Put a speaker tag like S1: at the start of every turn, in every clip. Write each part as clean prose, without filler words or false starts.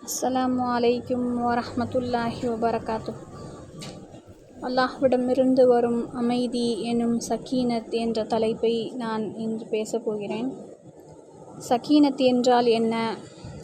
S1: அஸ்ஸலாமு அலைக்கும் வரஹ்மத்துல்லாஹி வபரகாத்து. அல்லாஹ்விடமிருந்து வரும் அமைதி எனும் சக்கீனத் என்ற தலைப்பை நான் இன்று பேசப் போகிறேன். சக்கீனத் என்றால் என்ன?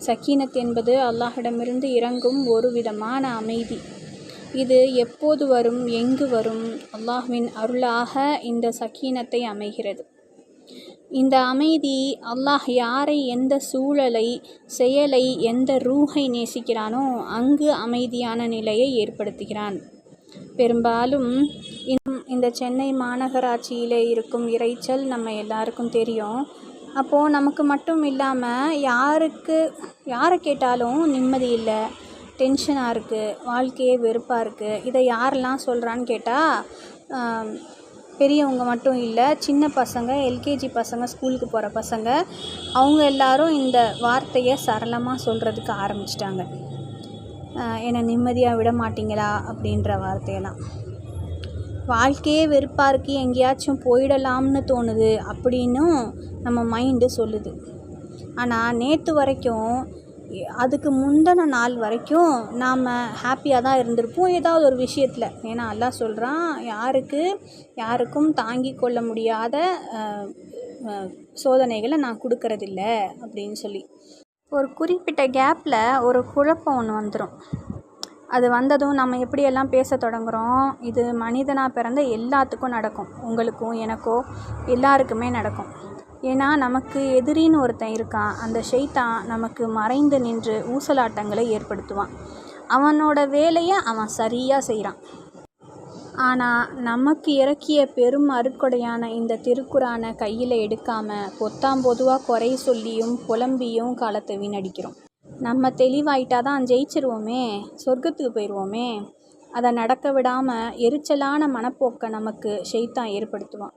S1: சக்கீனத் என்பது அல்லாஹ்விடமிருந்து இறங்கும் ஒரு விதமான அமைதி. இது எப்போது வரும், எங்கு வரும்? அல்லாஹ்வின் அருளாக இந்த சக்கீனத்தை அமைகிறது. இந்த அமைதி அல்லாஹ் யாரை, எந்த சூழலை, செயலை, எந்த ரூஹை நேசிக்கிறானோ அங்கு அமைதியான நிலையை ஏற்படுத்துகிறான். பெரும்பாலும் இந்த சென்னை மாநகராட்சியிலே இருக்கும் இரைச்சல் நம்ம எல்லாருக்கும் தெரியும். அப்போது நமக்கு மட்டும் இல்லாமல் யாரை கேட்டாலும் நிம்மதி இல்லை, டென்ஷனாக இருக்குது, வாழ்க்கையே வெறுப்பாக இருக்குது. இதை யாரெல்லாம் சொல்கிறான்னு கேட்டால் பெரியவங்க மட்டும் இல்லை, சின்ன பசங்க, எல்கேஜி பசங்க, ஸ்கூலுக்கு போகிற பசங்க, அவங்க எல்லாரும் இந்த வார்த்தையை சரளமாக சொல்கிறதுக்கு ஆரம்பிச்சிட்டாங்க. என்னை நிம்மதியாக விட மாட்டீங்களா அப்படின்ற வார்த்தையெல்லாம். வாழ்க்கையே வெறுப்பாக இருக்குது, எங்கேயாச்சும் போயிடலாம்னு தோணுது அப்படின்னும் நம்ம மைண்டு சொல்லுது. ஆனால் நேற்று வரைக்கும், அதுக்கு முந்தின நாள் வரைக்கும் நாம் ஹாப்பியாக தான் இருந்திருப்போம் ஏதாவது ஒரு விஷயத்தில். ஏன்னா அல்லாஹ் சொல்கிறான், யாருக்கும் தாங்கி கொள்ள முடியாத சோதனைகளை நான் கொடுக்கறதில்ல அப்படின்னு சொல்லி. ஒரு குறிப்பிட்ட கேப்பில் ஒரு குழப்பம் ஒன்று வந்துடும். அது வந்ததும் நம்ம எப்படியெல்லாம் பேச தொடங்குகிறோம். இது மனிதனாக பிறந்த எல்லாத்துக்கும் நடக்கும். உங்களுக்கும் எனக்கோ எல்லாருக்குமே நடக்கும். ஏன்னா நமக்கு எதிரின்னு ஒருத்தன் இருக்கான். அந்த ஷைத்தான் நமக்கு மறைந்து நின்று ஊசலாட்டங்களை ஏற்படுத்துவான். அவனோட வேலையை அவன் சரியாக செய்கிறான். ஆனால் நமக்கு இறக்கிய பெரும் அருட்கொடையான இந்த திருக்குரானை கையில் எடுக்காமல் பொத்தாம்பொதுவாக குறை சொல்லியும் புலம்பியும் காலத்தை வீணடிக்கிறோம். நம்ம தெளிவாயிட்டா தான் ஜெயிச்சிருவோமே, சொர்க்கத்துக்கு போயிடுவோமே. அதை நடக்க விடாமல் எரிச்சலான மனப்போக்கை நமக்கு ஷைத்தான் ஏற்படுத்துவான்.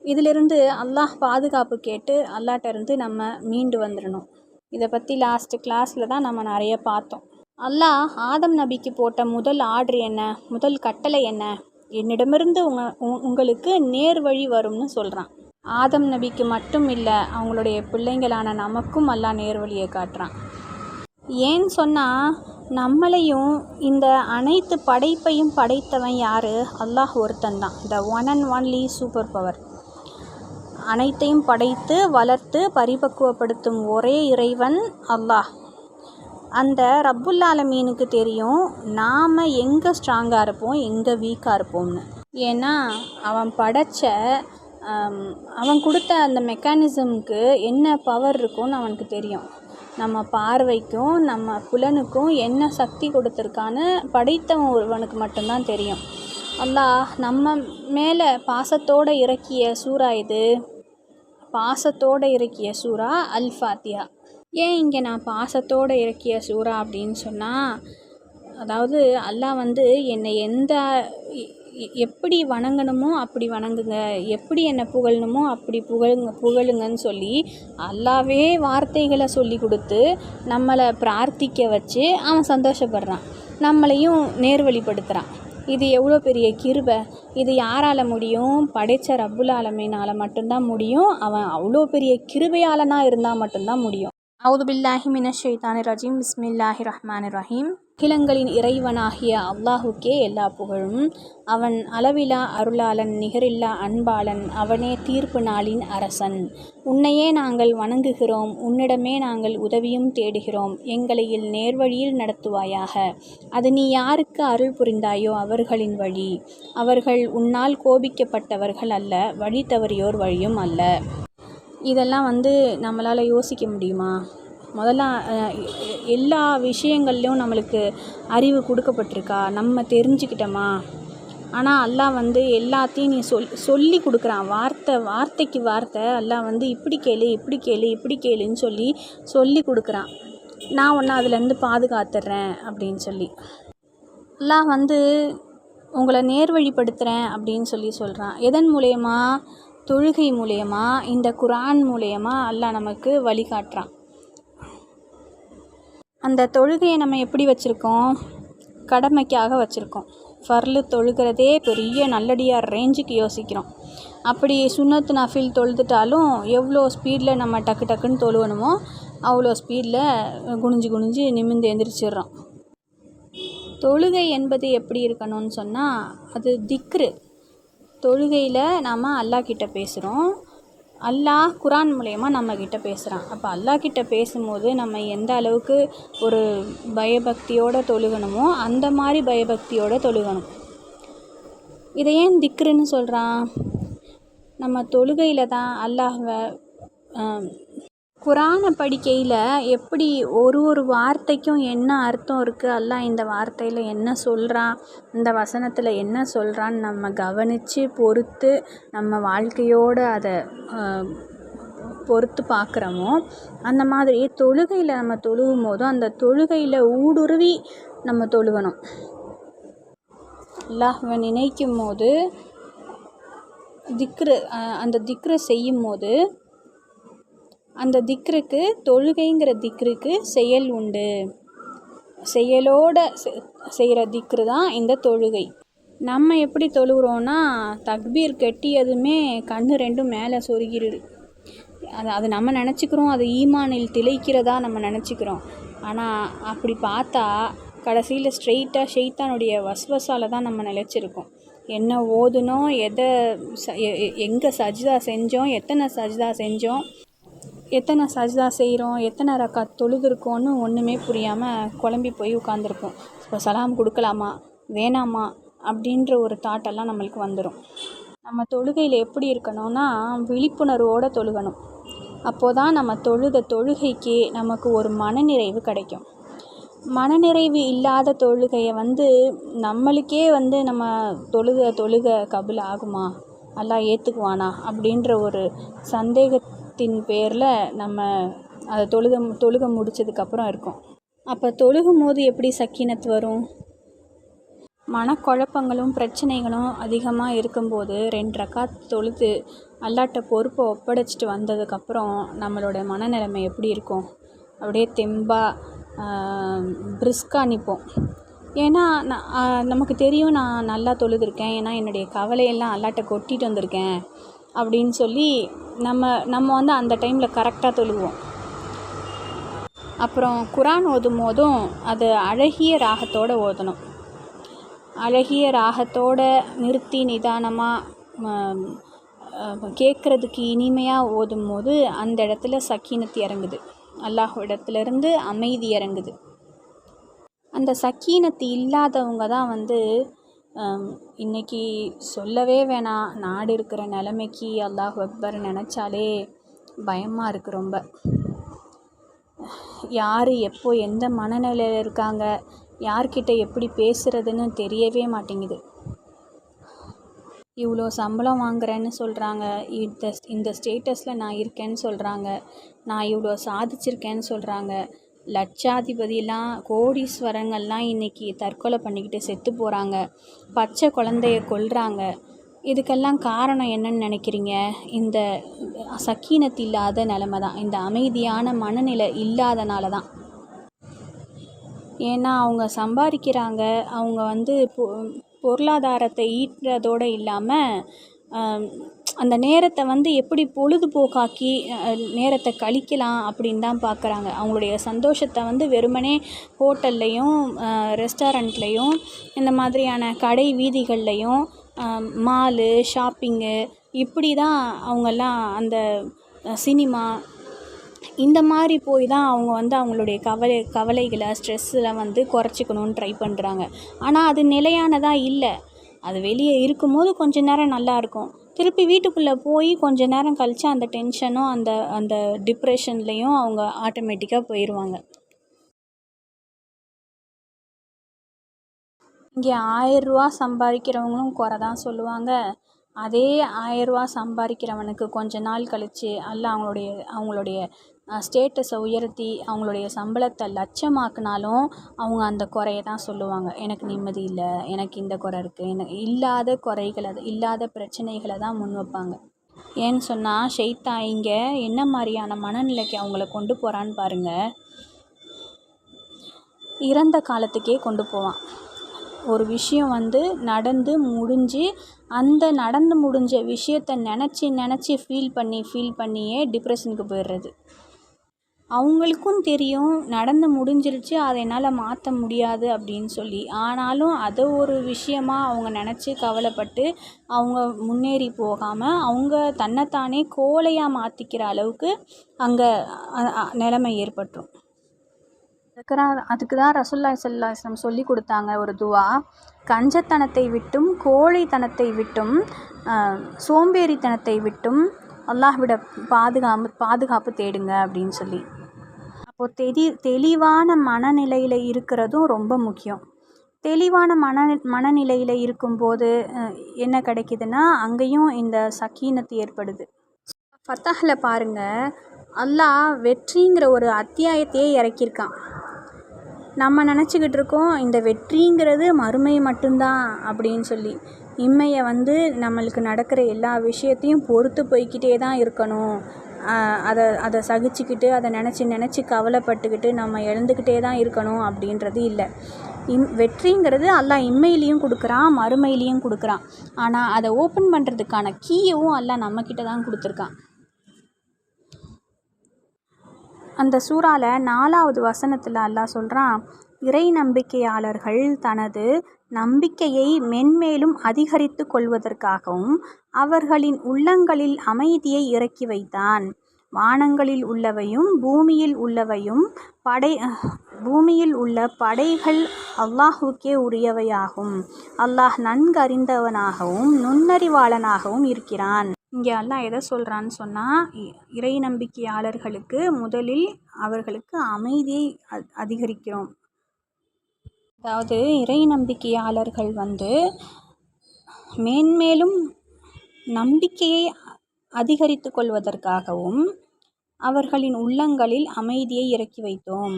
S1: இதிலிருந்து அல்லாஹ் பாதுகாப்பு கேட்டு அல்லாஹ்ட்ட இருந்து நம்ம மீண்டு வந்துடணும். இதை பற்றி லாஸ்ட்டு கிளாஸில் தான் நம்ம நிறைய பார்த்தோம். அல்லாஹ் ஆதம் நபிக்கு போட்ட முதல் ஆர்டர் என்ன, முதல் கட்டளை என்ன? என்னிடமிருந்து உங்களுக்கு நேர் வழி வரும்னு சொல்கிறான். ஆதம் நபிக்கு மட்டும் இல்லை, அவங்களுடைய பிள்ளைங்களான நமக்கும் அல்லாஹ் நேர் வழியை காட்டுறான். ஏன்னு சொன்னால், நம்மளையும் இந்த அனைத்து படைப்பையும் படைத்தவன் யார்? அல்லாஹ் ஒருத்தன் தான். The one and only super power. அனைத்தையும் படைத்து வளர்த்து பரிபக்குவப்படுத்தும் ஒரே இறைவன் அல்லாஹ். அந்த ரப்புல் ஆலமீனுக்கு தெரியும் நாம் எங்கே ஸ்ட்ராங்காக இருப்போம், எங்கே வீக்காக இருப்போம்னு. ஏன்னா அவன் அவன் கொடுத்த அந்த மெக்கானிசமுக்கு என்ன பவர் இருக்கும்னு அவனுக்கு தெரியும். நம்ம பார்வைக்கும் நம்ம புலனுக்கும் என்ன சக்தி கொடுத்துருக்கான்னு படைத்தவன் ஒருவனுக்கு மட்டும்தான் தெரியும். அல்லாஹ் நம்ம மேலே பாசத்தோடு இறக்கிய சூறா இது. பாசத்தோடு இறக்கிய சூறா அல் ஃபாத்திஹா. ஏன் இங்கே நான் பாசத்தோடு இறக்கிய சூறா அப்படின்னு சொன்னால், அதாவது அல்லாஹ் என்னை எப்படி வணங்கணுமோ அப்படி வணங்குங்க, எப்படி என்னை புகழணுமோ அப்படி புகழுங்கன்னு சொல்லி அல்லாவே வார்த்தைகளை சொல்லி கொடுத்து நம்மளை பிரார்த்திக்க வச்சு அவன் சந்தோஷப்படுறான், நம்மளையும் நேர்வழிப்படுத்துகிறான். இது எவ்வளோ பெரிய கிருபை! இது யாரால் முடியும்? படைத்த ரப்புல் ஆலமீனால் மட்டும்தான் முடியும். அவன் அவ்வளோ பெரிய கிருபையாளனாக இருந்தால் மட்டும்தான் முடியும். அவுது பில்லாஹி மினஷ் ஷைத்தானிர் ரஜீம். பிஸ்மில்லாஹிர் ரஹ்மானிர் ரஹீம். அகிலங்களின் இறைவனாகிய அல்லாஹுக்கே எல்லா புகழும். அவன் அளவிலா அருளாளன், நிகரில்லா அன்பாளன். அவனே தீர்ப்பு நாளின் அரசன். உன்னையே நாங்கள் வணங்குகிறோம், உன்னிடமே நாங்கள் உதவியும் தேடுகிறோம். எங்களை நேர்வழியில் நடத்துவாயாக. அது நீ யாருக்கு அருள் புரிந்தாயோ அவர்களின் வழி. அவர்கள் உன்னால் கோபிக்கப்பட்டவர்கள் அல்ல, வழி தவறியோர் வழியும் அல்ல. இதெல்லாம் நம்மளால் யோசிக்க முடியுமா? முதல்ல எல்லா விஷயங்கள்லையும் நம்மளுக்கு அறிவு கொடுக்கப்பட்டிருக்கா? நம்ம தெரிஞ்சுக்கிட்டோமா? ஆனால் அல்லாஹ் எல்லாத்தையும் நீ சொல்லி கொடுக்குறான். வார்த்தைக்கு வார்த்தை அல்லாஹ் இப்படி கேளுன்னு சொல்லி கொடுக்குறான். நான் ஒன்று அதுலேருந்து பாதுகாத்துடுறேன் அப்படின்னு சொல்லி. அல்லாஹ் உங்களை நேர்வழிப்படுத்துகிறேன் அப்படின்னு சொல்கிறான். எதன் மூலயமா? தொழுகை மூலயமா, இந்த குரான் மூலயமா அல்லாஹ் நமக்கு வழிகாட்டுறான். அந்த தொழுகையை நம்ம எப்படி வச்சுருக்கோம்? கடமைக்காக வச்சுருக்கோம். ஃபர்லு தொழுகிறதே பெரிய நல்லடியார் ரேஞ்சுக்கு யோசிக்கிறோம். அப்படி சுன்னத்து நஃபில் தொழுதுட்டாலும் எவ்வளோ ஸ்பீடில் நம்ம டக்குன்னு தொழுவணுமோ அவ்வளோ ஸ்பீடில் குனிஞ்சு நிமிர்ந்து எந்திரிச்சிடுறோம். தொழுகை என்பது எப்படி இருக்கணும்னு சொன்னால், அது திக்ரு. தொழுகையில் நாம் அல்லாஹ் கிட்ட பேசுகிறோம், அல்லாஹ் குரான் மூலயமா நம்மக்கிட்ட பேசுகிறான். அப்போ அல்லாஹ் கிட்ட பேசும்போது நம்ம எந்த அளவுக்கு ஒரு பயபக்தியோடு தொழுகணுமோ அந்த மாதிரி பயபக்தியோடு தொழுகணும். இதை ஏன் திக்ருன்னு சொல்கிறான்? நம்ம தொழுகையில் தான் அல்லாஹ்வை குரானை படிக்கையில் எப்படி ஒரு வார்த்தைக்கும் என்ன அர்த்தம் இருக்குது, அல்லாஹ் இந்த வார்த்தையில் என்ன சொல்கிறான், இந்த வசனத்தில் என்ன சொல்கிறான்னு நம்ம கவனித்து பொறுத்து நம்ம வாழ்க்கையோடு அதை பொறுத்து பார்க்குறோமோ, அந்த மாதிரி தொழுகையில் நம்ம தொழுகும் போதும் அந்த தொழுகையில் ஊடுருவி நம்ம தொழுகணும். அல்லாஹ்வை நினைக்கும் போது திக்ரு, அந்த திக்ரை செய்யும் போது அந்த திக்ருக்கு, தொழுகைங்கிற திக்ருக்கு செயல் உண்டு. செயலோடு செய்கிற திக்ரு தான் இந்த தொழுகை. நம்ம எப்படி தொழுகிறோன்னா, தக்பீர் கெட்டியதுமே கண்ணு ரெண்டும் மேலே சொருகிடுது. அது நம்ம நினச்சிக்கிறோம், அது ஈமானில் திளைக்கிறதா நம்ம நினச்சிக்கிறோம். ஆனால் அப்படி பார்த்தா கடைசியில் ஸ்ட்ரெயிட்டாக ஷைத்தானுடைய வஸ்வஸால் தான் நம்ம நிலச்சிருக்கோம். என்ன ஓதுனோம், எங்கே சஜ்தா செஞ்சோம், எத்தனை சஜ்தா செய்கிறோம், எத்தனை ரக்காத் தொழுதுருக்கோன்னு ஒன்றுமே புரியாமல் குழம்பி போய் உட்காந்துருப்போம். இப்போ சலாம் கொடுக்கலாமா வேணாமா அப்படின்ற ஒரு தாட்டெல்லாம் நம்மளுக்கு வந்துடும். நம்ம தொழுகையில் எப்படி இருக்கணும்னா, விழிப்புணர்வோடு தொழுகணும். அப்போது தான் நம்ம தொழுகைக்கு நமக்கு ஒரு மனநிறைவு கிடைக்கும். மனநிறைவு இல்லாத தொழுகையை நம்மளுக்கே நம்ம தொழுக கபுல் ஆகுமா, அல்லாஹ் ஏற்றுக்குவானா அப்படின்ற ஒரு சந்தேகத்தின் பேரில் நம்ம அதை தொழுக முடித்ததுக்கப்புறம் இருக்கும். அப்போ தொழுகும் போது எப்படி சக்கீனத் வரும்? மனக்குழப்பங்களும் பிரச்சனைகளும் அதிகமாக இருக்கும்போது 2 ரக்காத் தொழுது அல்லாட்ட பொறுப்பை ஒப்படைச்சிட்டு வந்ததுக்கப்புறம் நம்மளோட மனநிலைமை எப்படி இருக்கும்? அப்படியே தெம்பாக பிரிஸ்காக நிற்போம். ஏன்னா நமக்கு தெரியும், நான் நல்லா தொழுதுருக்கேன், ஏன்னா என்னுடைய கவலையெல்லாம் அல்லாட்ட கொட்டிட்டு வந்திருக்கேன் அப்படின்னு சொல்லி நம்ம அந்த டைமில் கரெக்டாக தொழுவோம். அப்புறம் குரான் ஓதும் போதும் அது அழகிய ராகத்தோடு ஓதணும். அழகிய ராகத்தோடு நிறுத்தி நிதானமாக கேட்குறதுக்கு இனிமையாக ஓதும் போது அந்த இடத்துல சக்கீனத் இறங்குது, அல்லாஹ் இடத்துலேருந்து அமைதி இறங்குது. அந்த சக்கீனத்து இல்லாதவங்க தான் இன்றைக்கி சொல்லவே வேணாம், நாடு இருக்கிற நிலைமைக்கு அல்லாஹ் அக்பர் நினச்சாலே பயமாக இருக்குது ரொம்ப. யார் எப்போ எந்த மனநிலையில் இருக்காங்க, யார்கிட்ட எப்படி பேசுகிறதுன்னு தெரியவே மாட்டேங்குது. இவ்வளோ சம்பளம் வாங்குறேன்னு சொல்கிறாங்க, இந்த ஸ்டேட்டஸில் நான் இருக்கேன்னு சொல்கிறாங்க, நான் இவ்வளோ சாதிச்சிருக்கேன்னு சொல்கிறாங்க. லட்சாதிபதியெலாம் கோடீஸ்வரங்கள்லாம் இன்றைக்கி தற்கொலை பண்ணிக்கிட்டு செத்து போகிறாங்க, பச்சை குழந்தைய கொல்றாங்க. இதுக்கெல்லாம் காரணம் என்னன்னு நினைக்கிறீங்க? இந்த சக்கீனத் இல்லாத நிலமை தான், இந்த அமைதியான மனநிலை இல்லாதனால தான். ஏன்னா அவங்க சம்பாதிக்கிறாங்க, அவங்க பொருளாதாரத்தை ஈட்டுறதோடு இல்லாமல் அந்த நேரத்தை எப்படி பொழுதுபோக்காக்கி நேரத்தை கழிக்கலாம் அப்படின்னு தான் பார்க்குறாங்க. அவங்களுடைய சந்தோஷத்தை வெறுமனே ஹோட்டல்லையும் ரெஸ்டாரண்ட்லேயும் இந்த மாதிரியான கடை வீதிகள்லையும் மாலு ஷாப்பிங்கு இப்படி தான் அவங்கெல்லாம் அந்த சினிமா இந்த மாதிரி போய் தான் அவங்க அவங்களுடைய கவலைகளை ஸ்ட்ரெஸ்ஸில் குறைச்சிக்கணுன்னு ட்ரை பண்ணுறாங்க. ஆனால் அது நிலையானதாக இல்லை. அது வெளியே இருக்கும்போது கொஞ்ச நேரம் நல்லாயிருக்கும், திருப்பி வீட்டுக்குள்ளே போய் கொஞ்ச நேரம் கழித்து அந்த டென்ஷனும் அந்த டிப்ரெஷன்லேயும் அவங்க ஆட்டோமேட்டிக்காக போயிடுவாங்க. இங்கே 1000 ரூபா சம்பாதிக்கிறவங்களும் குறை தான் சொல்லுவாங்க. அதே 1000 ரூபா சம்பாதிக்கிறவனுக்கு கொஞ்ச நாள் கழித்து அல்லாஹ் அவங்களுடைய ஸ்டேட்டஸை உயர்த்தி அவங்களுடைய சம்பளத்தை லட்சமாக்குனாலும் அவங்க அந்த குறையை தான் சொல்லுவாங்க. எனக்கு நிம்மதி இல்லை, எனக்கு இந்த குறை இருக்குது, எனக்கு இல்லாத குறைகளை இல்லாத பிரச்சனைகளை தான் முன் வைப்பாங்க. ஏன்னு சொன்னால் ஷைத்தான் இங்கே என்ன மாதிரியான மனநிலைக்கு அவங்கள கொண்டு போகிறான்னு பாருங்கள். இறந்த காலத்துக்கே கொண்டு போவான். ஒரு விஷயம் நடந்து முடிஞ்சு அந்த நடந்து முடிஞ்ச விஷயத்தை நினச்சி ஃபீல் பண்ணியே டிப்ரெஷனுக்கு போயிடுறது. அவங்களுக்கும் தெரியும் நடந்து முடிஞ்சிருச்சு, அதை என்னால் மாற்ற முடியாது அப்படின்னு சொல்லி. ஆனாலும் அதை ஒரு விஷயமா அவங்க நினச்சி கவலைப்பட்டு அவங்க முன்னேறி போகாமல் அவங்க தன்னைத்தானே கோழையாக மாற்றிக்கிற அளவுக்கு அங்கே நிலைமை ஏற்பட்டுரும். அதுக்கு தான் ரசூலுல்லாஹி ஸல்லல்லாஹு அலைஹி வஸல்லம் சொல்லி கொடுத்தாங்க ஒரு துவா, கஞ்சத்தனத்தை விட்டும் கோழைத்தனத்தை விட்டும் சோம்பேறித்தனத்தை விட்டும் அல்லாஹ்விட பாதுகாப்பு தேடுங்க அப்படின்னு சொல்லி. அப்போது தெளிவான மனநிலையில் இருக்கிறதும் ரொம்ப முக்கியம். தெளிவான மனநிலையில் இருக்கும்போது என்ன கிடைக்குதுன்னா அங்கேயும் இந்த சக்கீனத்து ஏற்படுது. ஃபத்தஹில் பாருங்கள், அல்லாஹ் வெற்றிங்கிற ஒரு அத்தியாயத்தையே இறக்கியிருக்கான். நம்ம நினச்சிக்கிட்டு இருக்கோம் இந்த வெற்றிங்கிறது மறுமை மட்டும்தான் அப்படின்னு சொல்லி. இம்மையை நம்மளுக்கு நடக்கிற எல்லா விஷயத்தையும் பொறுத்து போய்கிட்டே தான் இருக்கணும், அதை சகிச்சுக்கிட்டு அதை நினச்சி கவலைப்பட்டுக்கிட்டு நம்ம எழுந்துக்கிட்டே தான் இருக்கணும் அப்படின்றது இல்லை. வெற்றிங்கிறது அல்லாஹ் இம்மையிலையும் கொடுக்குறான், மறுமையிலையும் கொடுக்குறான். ஆனால் அதை ஓப்பன் பண்ணுறதுக்கான கீயவும் அல்லாஹ் நம்மக்கிட்ட தான் கொடுத்துருக்கான். அந்த சூறாவில் 4வது வசனத்தில் அல்லாஹ் சொல்கிறான், இறை நம்பிக்கையாளர்கள் தனது நம்பிக்கையை மென்மேலும் அதிகரித்து கொள்வதற்காகவும் அவர்களின் உள்ளங்களில் அமைதியை இறக்கி வைத்தான். வானங்களில் உள்ளவையும் பூமியில் உள்ள படைகள் அல்லாஹுக்கே உரியவையாகும். அல்லாஹ் நன்கறிந்தவனாகவும் நுண்ணறிவாளனாகவும் இருக்கிறான். இங்கே அல்லாஹ் எதை சொல்கிறான்னு சொன்னால், இறை நம்பிக்கையாளர்களுக்கு முதலில் அவர்களுக்கு அமைதியை அதிகரிக்கிறோம். அதாவது இறை நம்பிக்கையாளர்கள் மேன்மேலும் நம்பிக்கையை அதிகரித்து கொள்வதற்காகவும் அவர்களின் உள்ளங்களில் அமைதியை இறக்கி வைத்தோம்.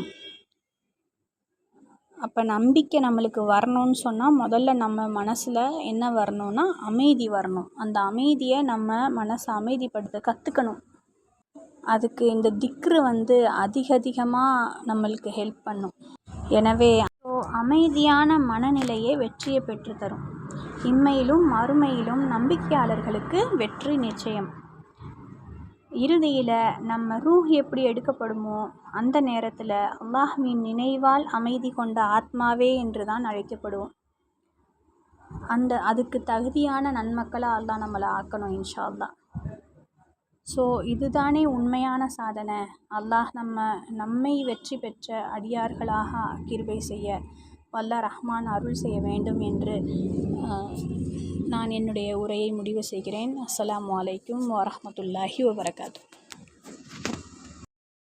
S1: அப்போ நம்பிக்கை நம்மளுக்கு வரணும்னு சொன்னால் முதல்ல நம்ம மனசில் என்ன வரணும்னா அமைதி வரணும். அந்த அமைதியை நம்ம மனசை அமைதிப்படுத்த கற்றுக்கணும். அதுக்கு இந்த திக்ரு அதிகமாக நம்மளுக்கு ஹெல்ப் பண்ணும். எனவே அமைதியான மனநிலையே வெற்றியை பெற்றுத்தரும். இம்மையிலும் மறுமையிலும் நம்பிக்கையாளர்களுக்கு வெற்றி நிச்சயம். இறுதியில் நம்ம ரூஹ் எப்படி எடுக்கப்படுமோ அந்த நேரத்தில் அல்லாஹ்வின் நினைவால் அமைதி கொண்ட ஆத்மாவே என்று தான் அழைக்கப்படுவோம். அதுக்கு தகுதியான நன்மக்களாக அல்லாஹ் நம்மளை ஆக்கணும் இன்ஷா அல்லாஹ். ஸோ இதுதானே உண்மையான சாதனை. அல்லாஹ் நம்மை வெற்றி பெற்ற அடியார்களாக கிருபை செய்ய வல்ல ரஹ்மான் அருள் செய்ய வேண்டும் என்று நான் என்னுடைய உரையை முடிவு செய்கிறேன். அஸ்ஸலாமு அலைக்கும் வரஹ்மத்துல்லாஹி வபரகாத்துஹு.